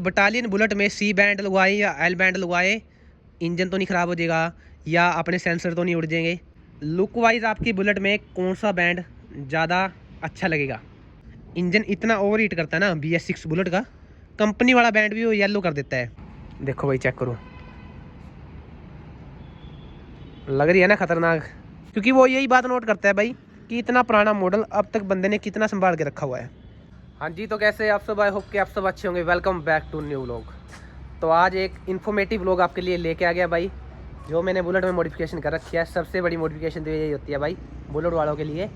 Battalion bullet में सी band लगवाएं या एल बैंड लगवाएं, इंजन तो नहीं ख़राब हो जाएगा या अपने सेंसर तो नहीं उड़ जाएंगे। लुक वाइज आपकी बुलेट में कौन सा बैंड ज़्यादा अच्छा लगेगा? इंजन इतना ओवर हीट करता है ना BS6 बुलेट का, कंपनी वाला बैंड भी वो येलो कर देता है। देखो भाई, चेक करो, लग रही है ना खतरनाक। क्योंकि वो यही बात नोट करता है भाई कि इतना पुराना मॉडल अब तक बंदे ने कितना संभाल के रखा हुआ है। हाँ जी, तो कैसे आप सब? आई होप कि आप सब अच्छे होंगे। Welcome back to new vlog. तो आज एक इन्फॉर्मेटिव व्लॉग आपके लिए लेके आ गया भाई। जो मैंने बुलेट में मॉडिफिकेशन कर रखी है, सबसे बड़ी मॉडिफिकेशन तो यही होती है भाई बुलेट वालों के लिए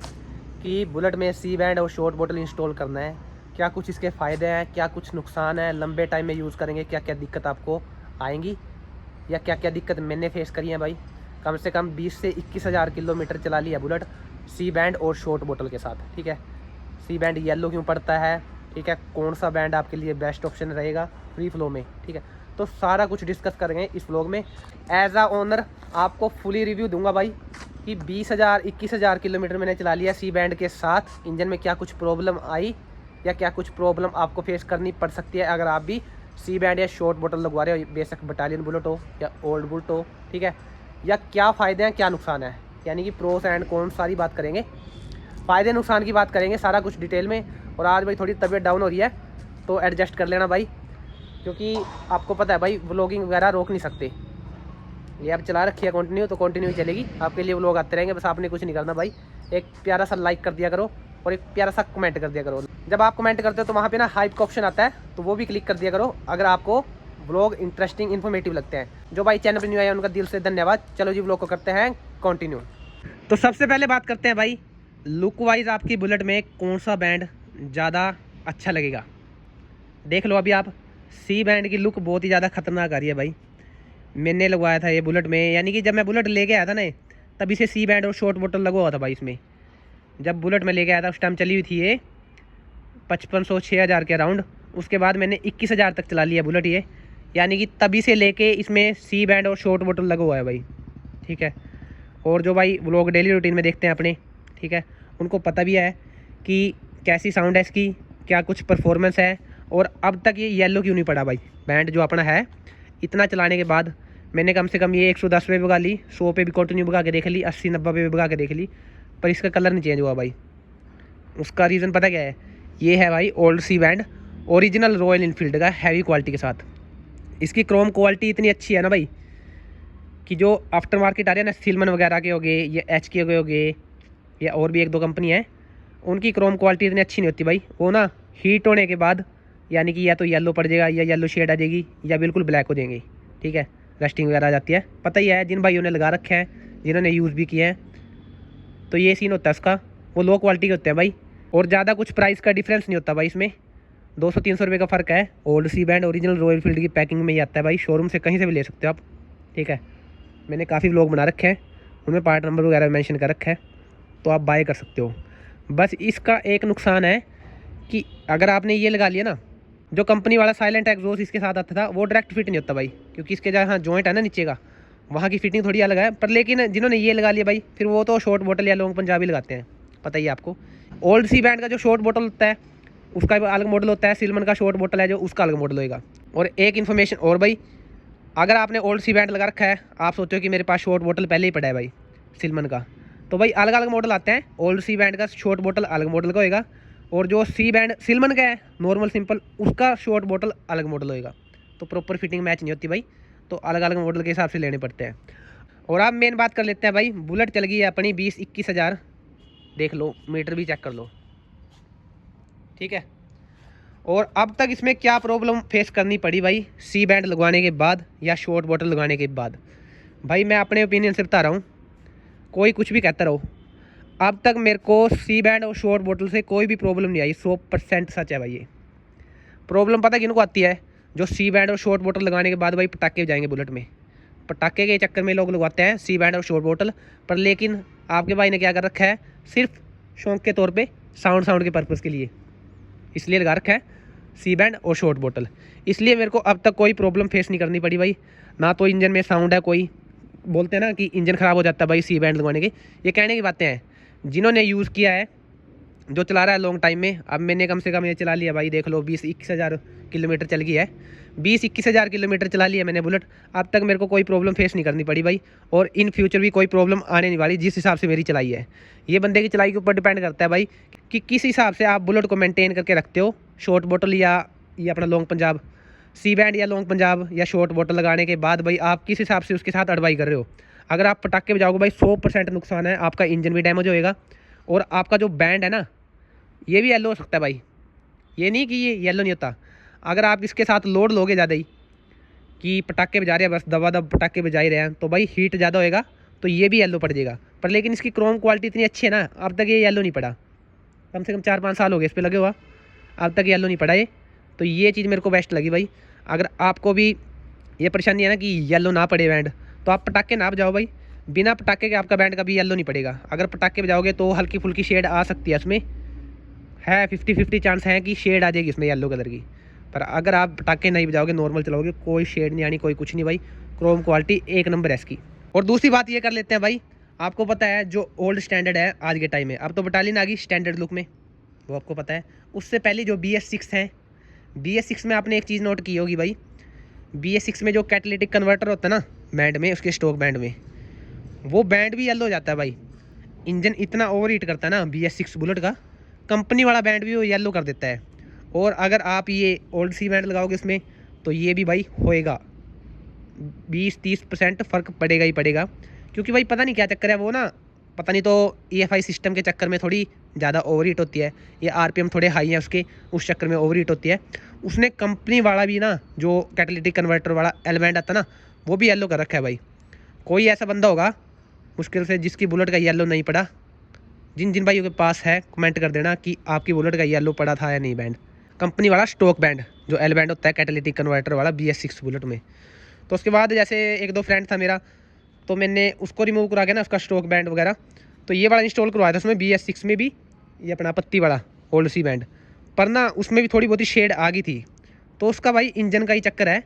कि बुलेट में सी बैंड और शॉर्ट बोतल इंस्टॉल करना है। क्या कुछ इसके फ़ायदे हैं, क्या कुछ नुकसान है, लंबे टाइम में यूज़ करेंगे क्या क्या दिक्कत आपको आएंगी या क्या क्या दिक्कत मैंने फेस करी है भाई। कम से कम 20 से 21 हज़ार किलोमीटर चला लिया बुलेट सी बैंड और शॉर्ट बोतल के साथ। ठीक है, सी बैंड येलो क्यों पड़ता है, ठीक है, कौन सा बैंड आपके लिए बेस्ट ऑप्शन रहेगा फ्री फ्लो में, ठीक है, तो सारा कुछ डिस्कस करेंगे इस व्लॉग में। एज आ ओनर आपको फुली रिव्यू दूंगा भाई कि 20,000 21,000 किलोमीटर मैंने चला लिया सी बैंड के साथ। इंजन में क्या कुछ प्रॉब्लम आई या क्या कुछ प्रॉब्लम आपको फेस करनी पड़ सकती है अगर आप भी सी बैंड या शॉर्ट बोतल लगवा रहे हो, बेशक बटालियन बुलेट हो या ओल्ड बुलेट हो, ठीक है, या क्या फ़ायदे हैं क्या नुकसान है, यानी कि प्रोस एंड कॉन्स सारी बात करेंगे, फ़ायदे नुकसान की बात करेंगे, सारा कुछ डिटेल में। और आज भाई थोड़ी तबीयत डाउन हो रही है तो एडजस्ट कर लेना भाई, क्योंकि आपको पता है भाई व्लॉगिंग वगैरह रोक नहीं सकते। ये आप चला रखी है कंटिन्यू तो कंटिन्यू चलेगी, आपके लिए व्लॉग आते रहेंगे। बस आपने कुछ नहीं करना भाई, एक प्यारा सा लाइक कर दिया करो और एक प्यारा सा कमेंट कर दिया करो। जब आप कमेंट करते हो तो वहाँ पे ना हाइप का ऑप्शन आता है, तो वो भी क्लिक कर दिया करो अगर आपको व्लॉग इंटरेस्टिंग इन्फॉर्मेटिव लगते हैं। जो भाई चैनल पर न्यू आया उनका दिल से धन्यवाद। चलो जी, व्लॉग को करते हैं कंटिन्यू। तो सबसे पहले बात करते हैं भाई, लुक वाइज आपकी बुलेट में कौन सा बैंड ज़्यादा अच्छा लगेगा। देख लो अभी आप, सी बैंड की लुक बहुत ही ज़्यादा खतरनाक आ रही है भाई। मैंने लगवाया था ये बुलेट में, यानी कि जब मैं बुलेट लेके आया था ना तब इसे सी बैंड और शॉर्ट बोतल लगा हुआ था भाई इसमें। जब बुलेट में लेके आया था उस टाइम चली हुई थी ये 5500 6000 के अराउंड। उसके बाद मैंने 21,000 तक चला लिया बुलेट ये, यानी कि तभी से लेके इसमें सी बैंड और शॉर्ट बोतल लगा हुआ है भाई। ठीक है, और जो भाई व्लॉग डेली रूटीन में देखते हैं अपने, ठीक है, उनको पता भी है कि कैसी साउंड है इसकी, क्या कुछ परफॉर्मेंस है, और अब तक ये येलो क्यों नहीं पड़ा भाई बैंड जो अपना है। इतना चलाने के बाद मैंने कम से कम ये 110 पे भगा ली, 100 पे भी कंटिन्यू भगा के देख ली, 80-90 पे भी भगा के देख ली, पर इसका कलर नहीं चेंज हुआ भाई। उसका रीज़न पता क्या है? ये है भाई old C band, original Royal Enfield का हैवी क्वालिटी के साथ। इसकी क्रोम क्वालिटी इतनी अच्छी है ना भाई कि जो आफ्टर मार्केट आ रहे हैं ना, सिलमन वगैरह के हो गए या एच के हो गए या और भी एक दो कंपनी है, उनकी क्रोम क्वालिटी इतनी अच्छी नहीं होती भाई। वो ना हीट होने के बाद यानी कि या तो येलो पड़ जाएगा या येलो शेड आ जाएगी या बिल्कुल ब्लैक हो जाएंगे, ठीक है, रस्टिंग वगैरह आ जाती है। पता ही है जिन भाइयों ने लगा रखे हैं, जिन्होंने यूज़ भी किया है, तो ये सीन होता है उसका। वो लो क्वालिटी के होते हैं भाई, और ज़्यादा कुछ प्राइस का डिफरेंस नहीं होता भाई इसमें, 200-300 रुपये का फ़र्क है। Old C band original Royal Field की पैकिंग में ही आता है भाई, शोरूम से कहीं से भी ले सकते हो आप, ठीक है। मैंने काफ़ी व्लॉग बना रखे हैं, उनमें पार्ट नंबर वगैरह मेंशन कर रखा है, तो आप बाय कर सकते हो। बस इसका एक नुकसान है कि अगर आपने ये लगा लिया ना, जो कंपनी वाला साइलेंट एग्जॉस्ट इसके साथ आता था वो डायरेक्ट फिट नहीं होता भाई, क्योंकि इसके जहाँ जॉइंट है ना नीचे का, वहाँ की फिटिंग थोड़ी अलग है। पर लेकिन जिन्होंने ये लगा लिया भाई, फिर वो तो शॉर्ट बोतल या लॉन्ग पंजाबी लगाते हैं, पता ही है आपको। ओल्ड सी बैंड का जो शॉर्ट बोतल होता है उसका अलग मॉडल होता है, सिलमन का शॉर्ट बोतल है जो उसका अलग मॉडल होगा। और एक इन्फॉर्मेशन और भाई, अगर आपने ओल्ड सी बैंड लगा रखा है, आप सोचो कि मेरे पास शॉर्ट बोतल पहले ही पड़ा है भाई सिलमन का, तो भाई अलग अलग मॉडल आते हैं। ओल्ड सी बैंड का शॉर्ट बोतल अलग मॉडल का होएगा, और जो सी बैंड सिलमन का है नॉर्मल सिंपल, उसका शॉर्ट बोतल अलग मॉडल होएगा। तो प्रॉपर फिटिंग मैच नहीं होती भाई, तो अलग अलग मॉडल के हिसाब से लेने पड़ते हैं। और आप मेन बात कर लेते हैं भाई, बुलेट चल गई है अपनी 20-21 हज़ार, देख लो मीटर भी चेक कर लो, ठीक है। और अब तक इसमें क्या प्रॉब्लम फेस करनी पड़ी भाई सी बैंड लगवाने के बाद या शॉर्ट बोतल लगाने के बाद, भाई मैं अपने ओपिनियन से बता रहा हूँ, कोई कुछ भी कहता रहो, अब तक मेरे को सी बैंड और शॉर्ट बोतल से कोई भी प्रॉब्लम नहीं आई। 100% सच है भाई ये। प्रॉब्लम पता किनको आती है? जो सी बैंड और शॉर्ट बोतल लगाने के बाद भाई पटाखे जाएंगे बुलेट में, पटाखे के चक्कर में लोग लगवाते हैं सी बैंड और शॉर्ट बोतल पर। लेकिन आपके भाई ने क्या कर रखा है, सिर्फ शौक के तौर पे साउंड के पर्पज़ के लिए इसलिए लगा रखा है सी बैंड और शॉर्ट बोतल। इसलिए मेरे को अब तक कोई प्रॉब्लम फेस नहीं करनी पड़ी भाई। ना तो इंजन में साउंड है, कोई बोलते हैं ना कि इंजन ख़राब हो जाता है भाई सी बैंड लगवाने के, ये कहने की बातें हैं। जिन्होंने यूज़ किया है जो चला रहा है लॉन्ग टाइम में। अब मैंने कम से कम ये चला लिया भाई, देख लो 20-21 हज़ार किलोमीटर चल गई है। 20-21 हज़ार किलोमीटर चला लिया मैंने बुलेट। अब तक मेरे को कोई प्रॉब्लम फेस नहीं करनी पड़ी भाई, और इन फ्यूचर भी कोई प्रॉब्लम आने नहीं वाली जिस हिसाब से मेरी चलाई है। ये बंदे की चलाई के ऊपर डिपेंड करता है भाई कि किस हिसाब से आप बुलेट को मेनटेन करके रखते हो। शॉर्ट बोतल या ये अपना लॉन्ग पंजाब, सी बैंड या लॉन्ग पंजाब या शॉर्ट बोतल लगाने के बाद भाई आप किस हिसाब से उसके साथ अड़वाई कर रहे हो। अगर आप पटाखे बजाओगे भाई 100% नुकसान है, आपका इंजन भी डैमेज होएगा और आपका जो बैंड है ना ये भी येलो हो सकता है भाई। ये नहीं कि ये येलो नहीं होता, अगर आप इसके साथ लोड लोगे ज़्यादा ही कि पटाखे बजा रहे हैं बस दबा दब पटाखे बजा ही रहे हैं, तो भाई हीट ज़्यादा होएगा तो ये भी येलो पड़ जाएगा। पर लेकिन इसकी क्रोम क्वालिटी इतनी अच्छी है ना, अब तक ये येलो नहीं पड़ा। कम से कम 4-5 साल हो गए इस पर लगे हुआ, अब तक येलो नहीं पड़ा ये। तो ये चीज़ मेरे को बेस्ट लगी भाई। अगर आपको भी ये परेशानी है ना कि येलो ना पड़े बैंड, तो आप पटाखे ना बजाओ भाई। बिना पटाखे के आपका बैंड कभी येलो नहीं पड़ेगा। अगर पटाखे बजाओगे तो हल्की फुल्की शेड आ सकती है, इसमें है 50-50 चांस है कि शेड आ जाएगी इसमें येलो कलर की। पर अगर आप पटाखे नहीं बजाओगे, नॉर्मल चलाओगे, कोई शेड नहीं आनी, कोई कुछ नहीं भाई। क्रोम क्वालिटी एक नंबर है इसकी। और दूसरी बात ये कर लेते हैं भाई, आपको पता है जो ओल्ड स्टैंडर्ड है आज के टाइम में, अब तो बटालियन आ गई स्टैंडर्ड लुक में, वो आपको पता है। उससे पहले जो BS6 है, BS6 में आपने एक चीज़ नोट की होगी भाई, BS6 में जो कैटालिटिक कन्वर्टर होता है ना बैंड में, उसके स्टॉक बैंड में, वो बैंड भी येलो हो जाता है भाई। इंजन इतना ओवर हीट करता है ना BS6 बुलेट का, कंपनी वाला बैंड भी वो येलो कर देता है। और अगर आप ये ओल्ड सी बैंड लगाओगे इसमें, तो ये भी भाई होएगा 20-30% फ़र्क पड़ेगा ही पड़ेगा। क्योंकि भाई पता नहीं क्या चक्कर है, वो ना पता नहीं, तो EFI सिस्टम के चक्कर में थोड़ी ज़्यादा ओवर हीट होती है, ये RPM थोड़े हाई हैं उसके, उस चक्कर में ओवर हीट होती है। उसने कंपनी वाला भी ना जो कैटालिटिक कन्वर्टर वाला एल बैंड आता है ना, वो भी येलो कर रखा है भाई। कोई ऐसा बंदा होगा मुश्किल से जिसकी बुलेट का येलो नहीं पड़ा। जिन जिन भाइयों के पास है कमेंट कर देना कि आपकी बुलेट का येलो पड़ा था या नहीं बैंड, कंपनी वाला स्टॉक बैंड जो एल बैंड होता है कैटालिटिक कन्वर्टर वाला BS6 बुलेट में। तो उसके बाद जैसे एक दो फ्रेंड था मेरा, तो मैंने उसको रिमूव करा के ना उसका स्टॉक बैंड वगैरह, तो ये वाला इंस्टॉल करवाया था उसमें BS6 में भी, ये अपना पत्ती वाला ओल्ड सी बैंड। पर ना उसमें भी थोड़ी बहुत ही शेड आ गई थी। तो उसका भाई इंजन का ही चक्कर है,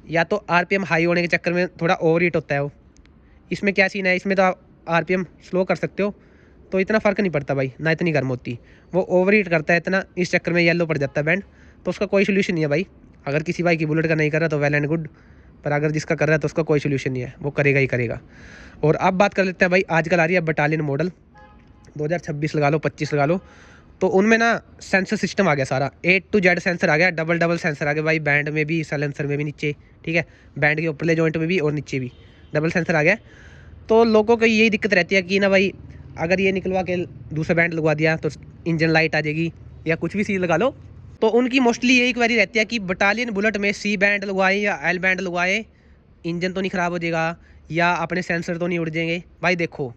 या तो RPM हाई होने के चक्कर में थोड़ा ओवर हीट होता है वो। इसमें क्या सीन है, इसमें तो आप RPM स्लो कर सकते हो तो इतना फ़र्क नहीं पड़ता भाई, ना इतनी गर्म होती। वो ओवर हीट करता है इतना, इस चक्कर में येलो पड़ जाता है बैंड। तो उसका कोई सोल्यूशन नहीं है भाई। अगर किसी भाई की बुलेट का नहीं कर रहा तो वेल एंड गुड, पर अगर जिसका कर रहा है तो उसका कोई सोल्यूशन नहीं है, वो करेगा ही करेगा। और अब बात कर लेते हैं भाई, आजकल आ रही है बटालियन मॉडल 2026 लगा लो, 25 लगा लो, तो उनमें ना सेंसर सिस्टम आ गया सारा, A to Z सेंसर आ गया, डबल सेंसर आ गया भाई, बैंड में भी, साइलेंसर में भी, नीचे, ठीक है, बैंड के ऊपरले जॉइंट में भी और नीचे भी डबल सेंसर आ गया। तो लोगों को यही दिक्कत रहती है कि ना भाई अगर ये निकलवा के दूसरा बैंड लगवा दिया तो इंजन लाइट आ जाएगी या कुछ भी चीज़ लगा लो। तो उनकी मोस्टली यही क्वेरी रहती है कि बटालियन बुलेट में C बैंड लगवाएं या L बैंड लगवाएं, इंजन तो नहीं ख़राब हो जाएगा या अपने सेंसर तो नहीं उड़ जाएंगे। भाई देखो,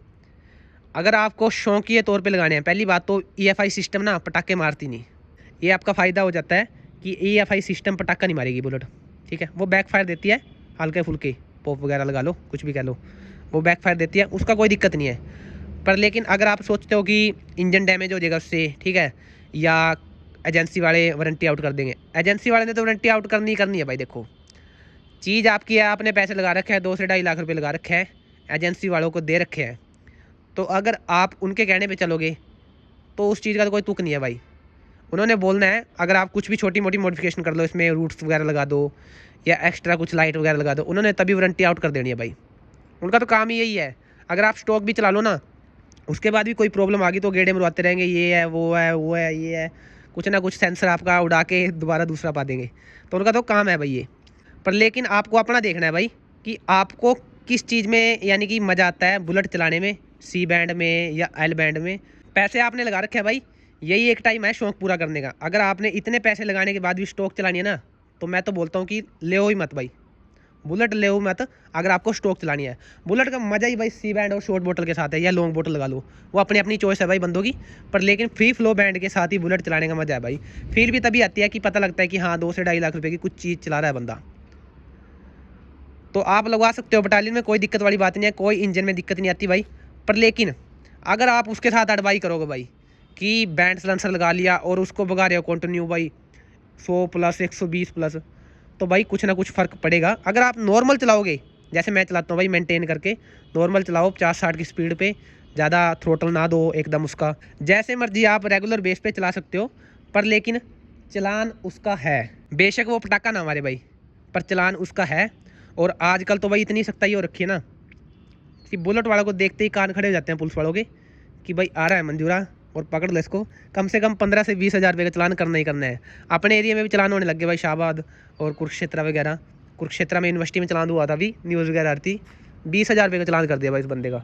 अगर आपको शौकिया तौर पे लगाने हैं, पहली बात तो EFI सिस्टम ना पटाखे मारती नहीं। ये आपका फ़ायदा हो जाता है कि EFI सिस्टम पटाखा नहीं मारेगी बुलेट, ठीक है। वो बैक फायर देती है, हल्के फुल्के पॉप वगैरह लगा लो, कुछ भी कह लो, वो बैक फायर देती है, उसका कोई दिक्कत नहीं है। पर लेकिन अगर आप सोचते हो कि इंजन डैमेज हो जाएगा उससे, ठीक है, या एजेंसी वाले वारंटी आउट कर देंगे, एजेंसी वाले ने तो वारंटी आउट करनी ही करनी है भाई। देखो चीज़ आपकी है, आपने पैसे लगा रखे हैं, 2 से 2.5 लाख रुपए लगा रखे हैं, एजेंसी वालों को दे रखे हैं, तो अगर आप उनके कहने पे चलोगे तो उस चीज़ का तो कोई तुक नहीं है भाई। उन्होंने बोलना है अगर आप कुछ भी छोटी मोटी मॉडिफिकेशन कर लो, इसमें रूट्स वगैरह लगा दो या एक्स्ट्रा कुछ लाइट वगैरह लगा दो, उन्होंने तभी वारंटी आउट कर देनी है भाई। उनका तो काम ही यही है। अगर आप स्टॉक भी चला लो ना, उसके बाद भी कोई प्रॉब्लम आ गई तो गेड़े मरवाते रहेंगे, ये है वो है वो है ये है, कुछ ना कुछ सेंसर आपका उड़ा के दोबारा दूसरा पा देंगे। तो उनका तो काम है भाई ये। पर लेकिन आपको अपना देखना है भाई कि आपको किस चीज़ में यानी कि मज़ा आता है बुलेट चलाने में, C बैंड में या L बैंड में। पैसे आपने लगा रखे हैं भाई, यही एक टाइम है शौक पूरा करने का। अगर आपने इतने पैसे लगाने के बाद भी स्टॉक चलानी है ना, तो मैं तो बोलता हूँ कि ले ही मत भाई, बुलेट ले मत। अगर आपको स्टॉक चलानी है, बुलेट का मज़ा ही भाई C बैंड और शॉर्ट बोतल के साथ है, या लॉन्ग बोतल लगा लो, वो अपनी अपनी चॉइस है भाई बंदों की। पर लेकिन फ्री फ्लो बैंड के साथ ही बुलेट चलाने का मज़ा है भाई। फील भी तभी आती है कि पता लगता है कि हाँ 2 से 2.5 लाख रुपए की कुछ चीज़ चला रहा है बंदा। तो आप लगवा सकते हो बटालियन में, कोई दिक्कत वाली बात नहीं है, कोई इंजन में दिक्कत नहीं आती भाई। पर लेकिन अगर आप उसके साथ अडवाई करोगे भाई कि बैंड सलेंसर लगा लिया और उसको भगा रहे हो कंटिन्यू भाई 100+ 120+, तो भाई कुछ ना कुछ फ़र्क पड़ेगा। अगर आप नॉर्मल चलाओगे, जैसे मैं चलाता हूँ भाई, मेंटेन करके नॉर्मल चलाओ 50-60 की स्पीड पे, ज़्यादा थ्रोटल ना दो एकदम उसका, जैसे मर्जी आप रेगुलर बेस पे चला सकते हो, पर लेकिन चलान उसका है। बेशक वो पटाखा ना मारे भाई, पर चलान उसका है। और आजकल तो भाई इतनी सख्ताई हो रखी है ना कि बुलेट वालों को देखते ही कान खड़े हो जाते हैं पुलिस वालों के कि भाई आ रहा है मंजूरा और पकड़ लो इसको। कम से कम 15 से 20 हज़ार रुपये का चलान करना ही करना है। अपने एरिया में भी चलान होने लग गए भाई, शाहबाद और कुरुक्षेत्र वगैरह। कुरुक्षेत्र में यूनिवर्सिटी में चलान हुआ था, अभी न्यूज़ वगैरह आती, 20 हज़ार रुपये का चलान कर दिया भाई इस बंदे का।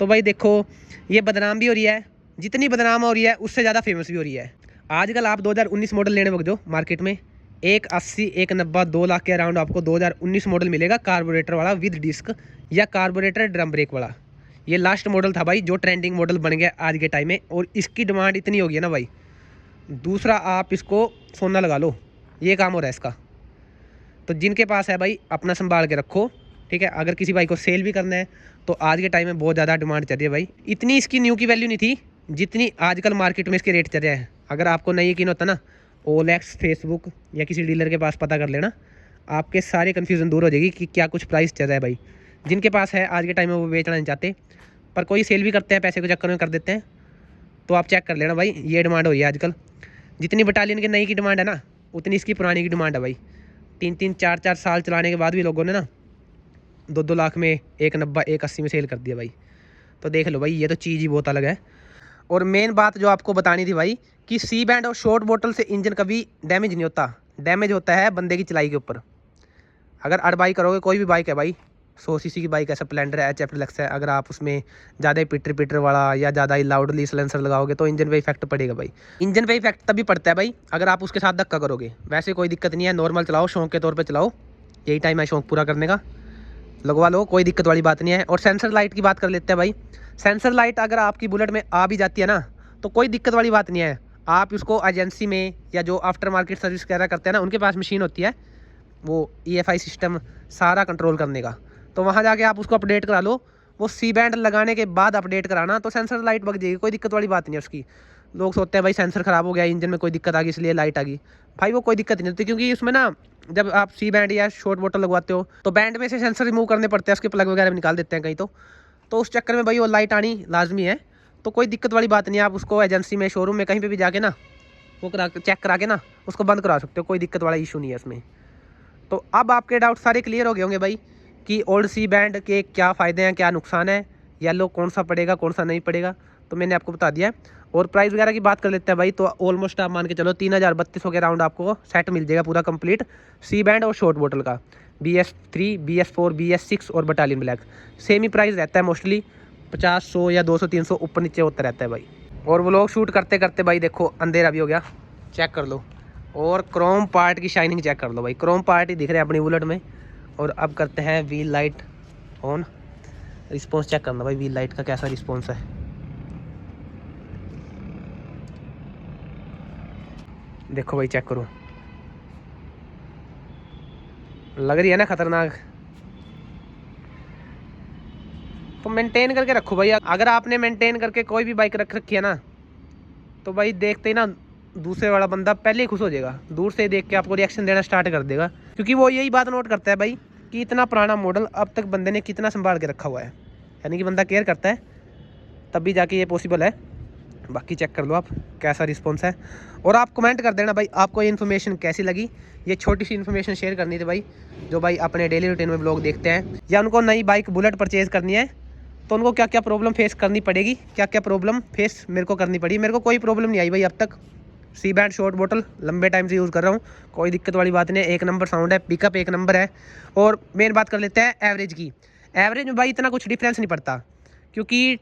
तो भाई देखो, ये बदनाम भी हो रही है, जितनी बदनाम हो रही है उससे ज़्यादा फेमस भी हो रही है। आजकल आप 2019 मॉडल लेने वक्त जो मार्केट में 180, 190, 2 लाख के अराउंड आपको 2019 मॉडल मिलेगा, कार्बोरेटर वाला विद डिस्क या कार्बोरेटर ड्रम ब्रेक वाला। ये लास्ट मॉडल था भाई जो ट्रेंडिंग मॉडल बन गया आज के टाइम में, और इसकी डिमांड इतनी हो गई है ना भाई, दूसरा आप इसको सोना लगा लो, ये काम हो रहा है इसका। तो जिनके पास है भाई अपना संभाल के रखो, ठीक है। अगर किसी भाई को सेल भी करना है तो आज के टाइम में बहुत ज़्यादा डिमांड चल रही है भाई। इतनी इसकी न्यू की वैल्यू नहीं थी जितनी आजकल मार्केट में इसके रेट चल रहे हैं। अगर आपको नहीं यकीन होता ना, ओलेक्स, फेसबुक या किसी डीलर के पास पता कर लेना, आपके सारे कन्फ्यूज़न दूर हो जाएगी कि क्या कुछ प्राइस चल रहा है भाई। जिनके पास है आज के टाइम में वो बेचना नहीं चाहते, पर कोई सेल भी करते हैं, पैसे के चक्कर में कर देते हैं। तो आप चेक कर लेना भाई, ये डिमांड हो रही है आजकल। जितनी बटालियन के नई की डिमांड है ना, उतनी इसकी पुरानी की डिमांड है भाई। 3-3, 4-4 साल चलाने के बाद भी लोगों ने ना 2-2 लाख में, 190, 180 में सेल कर दिया भाई। तो देख लो भाई, ये तो चीज़ ही बहुत अलग है। और मेन बात जो आपको बतानी थी भाई कि सी बैंड और शॉर्ट बोतल से इंजन कभी डैमेज नहीं होता, डैमेज होता है बंदे की चलाई के ऊपर। अगर अड़बाई करोगे, कोई भी बाइक है भाई, 100 सीसी की बाइक है, स्प्लेंडर है, HF डिलक्स है, अगर आप उसमें ज़्यादा ही पिटर पिटर वाला या ज़्यादा ही लाउडली सिलेंसर लगाओगे तो इंजन पे इफेक्ट पड़ेगा भाई। इंजन पे इफेक्ट तभी पड़ता है भाई अगर आप उसके साथ धक्का करोगे। वैसे कोई दिक्कत नहीं है, नॉर्मल चलाओ, शौक के तौर पर चलाओ, यही टाइम है शौक पूरा करने का, लगवा लो, कोई दिक्कत वाली बात नहीं है। और सेंसर लाइट की बात कर लेते हैं भाई। सेंसर लाइट अगर आपकी बुलेट में आ भी जाती है ना, तो कोई दिक्कत वाली बात नहीं है। आप उसको एजेंसी में या जो आफ्टर मार्केट सर्विस वगैरह करते हैं ना, उनके पास मशीन होती है, वो EFI सिस्टम सारा कंट्रोल करने का, तो वहाँ जाके आप उसको अपडेट करा लो। वो सी बैंड लगाने के बाद अपडेट कराना, तो सेंसर लाइट बग जाएगी, कोई दिक्कत वाली बात नहीं है उसकी। लोग सोचते हैं भाई सेंसर ख़राब हो गया, इंजन में कोई दिक्कत आ गई इसलिए लाइट आ गई, भाई वो कोई दिक्कत नहीं होती। क्योंकि उसमें ना जब आप सी बैंड या शॉर्ट बोतल लगवाते हो तो बैंड में से सेंसर रिमूव करने पड़ते हैं, उसके प्लग वगैरह भी निकाल देते हैं कहीं, तो उस चक्कर में भाई वो लाइट आनी लाजमी है। तो कोई दिक्कत वाली बात नहीं है, आप उसको एजेंसी में, शोरूम में, कहीं पे भी जाके ना वो चेक करा के ना उसको बंद करा सकते हो, कोई दिक्कत वाला इशू नहीं है इसमें। तो अब आपके डाउट सारे क्लियर हो गए होंगे भाई कि ओल्ड सी बैंड के क्या फ़ायदे हैं, क्या नुकसान है, येलो कौन सा पड़ेगा, कौन सा नहीं पड़ेगा, तो मैंने आपको बता दिया है। और प्राइस वगैरह की बात कर लेते हैं भाई, तो ऑलमोस्ट आप मान के चलो 3032 के राउंड आपको सेट मिल जाएगा पूरा कंप्लीट, सी बैंड और शॉर्ट बोतल का। BS3, BS4, BS6 और बटालियन ब्लैक सेम ही प्राइस रहता है मोस्टली, 50, 100 या 200, 300 ऊपर नीचे होता रहता है भाई। और वो लोग शूट करते करते भाई देखो अंधेरा भी हो गया, चेक कर लो। और क्रोम पार्ट की शाइनिंग चेक कर लो भाई, क्रोम पार्ट ही दिख रहे हैं अपनी बुलेट में। और अब करते हैं wheel light on, response check करना भाई, व्हील लाइट का कैसा रिस्पॉन्स है। देखो भाई चेक करो, लग रही है ना खतरनाक। तो मेंटेन करके रखो भाई, अगर आपने मेंटेन करके कोई भी बाइक रख रखी है ना, तो भाई देखते ही ना दूसरे वाला बंदा पहले ही खुश हो जाएगा, दूर से देख के आपको रिएक्शन देना स्टार्ट कर देगा। क्योंकि वो यही बात नोट करता है भाई कि इतना पुराना मॉडल अब तक बंदे ने कितना संभाल के रखा हुआ है, यानी कि बंदा केयर करता है, तभी जाके ये पॉसिबल है। बाकी चेक कर लो आप कैसा रिस्पॉन्स है। और आप कमेंट कर देना भाई आपको ये इन्फॉर्मेशन कैसी लगी। ये छोटी सी इन्फॉर्मेशन शेयर करनी थी भाई, जो भाई अपने डेली रूटीन में ब्लॉग देखते हैं या उनको नई बाइक बुलेट परचेज़ करनी है, तो उनको क्या क्या प्रॉब्लम फेस करनी पड़ेगी, क्या क्या प्रॉब्लम फेस मेरे को करनी पड़ी। मेरे को कोई प्रॉब्लम नहीं आई भाई अब तक, सी बैंड शॉर्ट बोतल लंबे टाइम से यूज़ कर रहा हूँ, कोई दिक्कत वाली बात नहीं है, एक नंबर साउंड है, पिकअप एक नंबर है। और मेन बात कर लेते हैं एवरेज की। एवरेज में भाई इतना कुछ डिफरेंस नहीं पड़ता, क्योंकि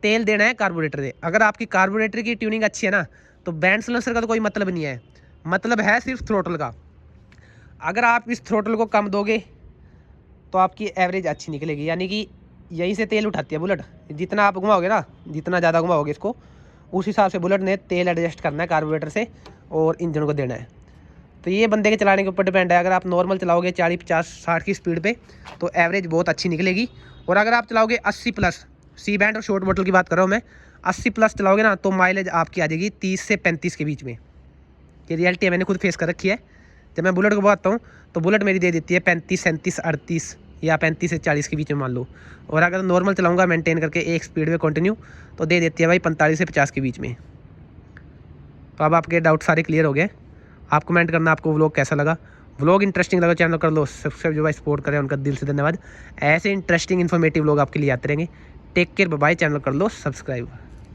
तेल देना है कार्बोरेटर से। अगर आपकी कार्बोरेटर की ट्यूनिंग अच्छी है ना, तो बैंड सिलेंसर का तो कोई मतलब नहीं है, मतलब है सिर्फ थ्रोटल का। अगर आप इस थ्रोटल को कम दोगे तो आपकी एवरेज अच्छी निकलेगी, यानी कि यहीं से तेल उठाती है बुलेट। जितना आप घुमाओगे ना, जितना ज़्यादा घुमाओगे इसको, उस हिसाब से बुलेट ने तेल एडजस्ट करना है कार्बोरेटर से और इंजन को देना है। तो ये बंदे के चलाने के ऊपर डिपेंड है। अगर आप नॉर्मल चलाओगे 40, 50, 60 की स्पीड पे, तो एवरेज बहुत अच्छी निकलेगी। और अगर आप चलाओगे 80+, सी बैंड और शॉर्ट बोतल की बात कर रहा हूँ मैं, 80+ चलाओगे ना, तो माइलेज आपकी आ जाएगी 30 से 35 के बीच में। ये रियलिटी है, मैंने खुद फेस कर रखी है। जब मैं बुलेट को बताता हूँ तो बुलेट मेरी दे देती है 35, 37, 38, या 35 से 40 के बीच में मान लो। और अगर नॉर्मल चलाऊँगा मेंटेन करके एक स्पीड में कंटिन्यू तो दे देती है भाई 45 से 50 के बीच में। तो अब आपके डाउट सारे क्लियर हो गए। आप कमेंट करना आपको व्लॉग कैसा लगा। व्लॉग इंटरेस्टिंग लगा चैनल कर लो सब्सक्राइब, जो भाई सपोर्ट करें उनका दिल से धन्यवाद। ऐसे इंटरेस्टिंग इन्फॉर्मेटिव लोग आपके लिए आते रहेंगे। टेक केयर, बाय, चैनल कर लो सब्सक्राइब।